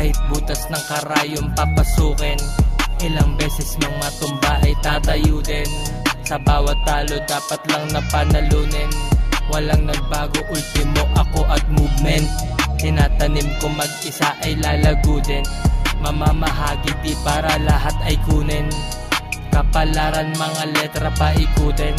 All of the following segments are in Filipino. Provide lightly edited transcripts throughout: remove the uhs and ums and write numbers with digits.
Kahit butas ng karayom papasukin, ilang beses mang matumba ay tatayo din. Sa bawat talo dapat lang napanalunin. Walang nagbago, ultimo ako at movement. Tinatanim ko mag-isa ay lalago din. Mamamahagi di para lahat ay kunin. Kapalaran mga letra pa ikutin.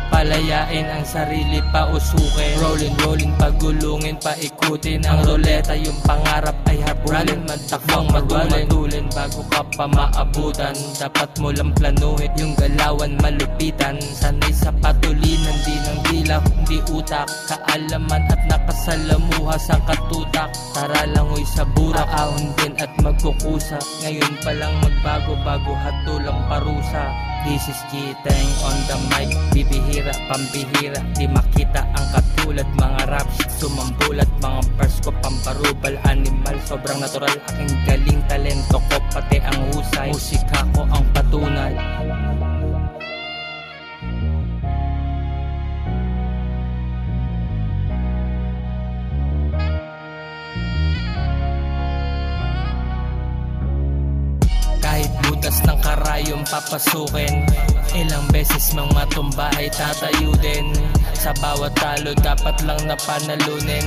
Palayain ang sarili pa usukin. Rolling, pagulungin pa ikutin. Ang roleta yung pangarap ay habulin. Magtakbang matulin bago ka pa maabutan. Dapat mo lang planuhin yung galawan malupitan. Sanay sa patulinan, di ng dila kundi utak. Kaalaman at nakasalamuha sa katutak. Tara langoy sa burak, ahon din at magkukusa. Ngayon pa lang magbago-bago, hatulang parusa. This is G-Tang on the mic, bibihira, pambihira. Di makita ang katulad, mga rap shit sumambulat. Mga verse ko pamparubal, animal, sobrang natural. Aking galing, talento ko, pati ang husay. Musika ko ang patunay. Kahit butas ng karayom papasukin, ilang beses mang matumba ay tatayo din. Sa bawat talo dapat lang napanalunin.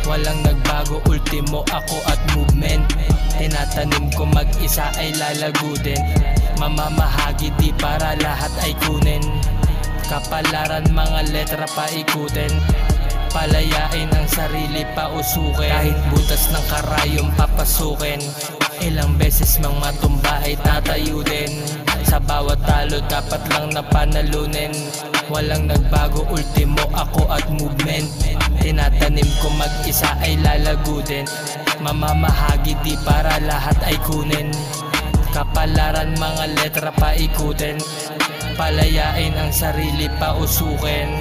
Walang nagbago, ultimo ako at movement. Tinatanim ko mag-isa ay lalago din. Mamamahagi di para lahat ay kunin. Kapalaran mga letra pa ikutin. Palayain ang sarili pa usukin. Kahit butas ng karayom papasukin, ilang beses mang matumba ay tatayo din. Sa bawat talo dapat lang napanalunin. Walang nagbago, ultimo ako at movement. Tinatanim ko mag-isa ay lalago din. Mamamahagi di para lahat ay kunin. Kapalaran mga letra pa ikutin. Palayain ang sarili pa usukin.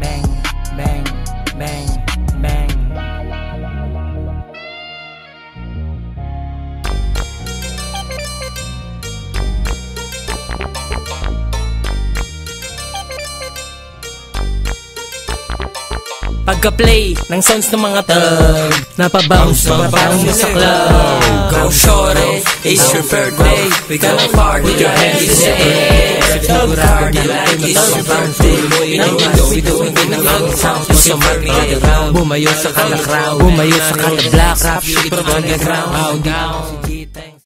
Bang, bang, bang, bang. Pagka-play ng sounds ng mga tag, napabounce mga parang sa club. Go shorty, it's your birthday. We gonna party, with your hands in the air. Thug party like it's your birthday. We doing it ng sounds mo sa market. Bumayo sa kada crowd, bumayo sa kada black rap shit from underground.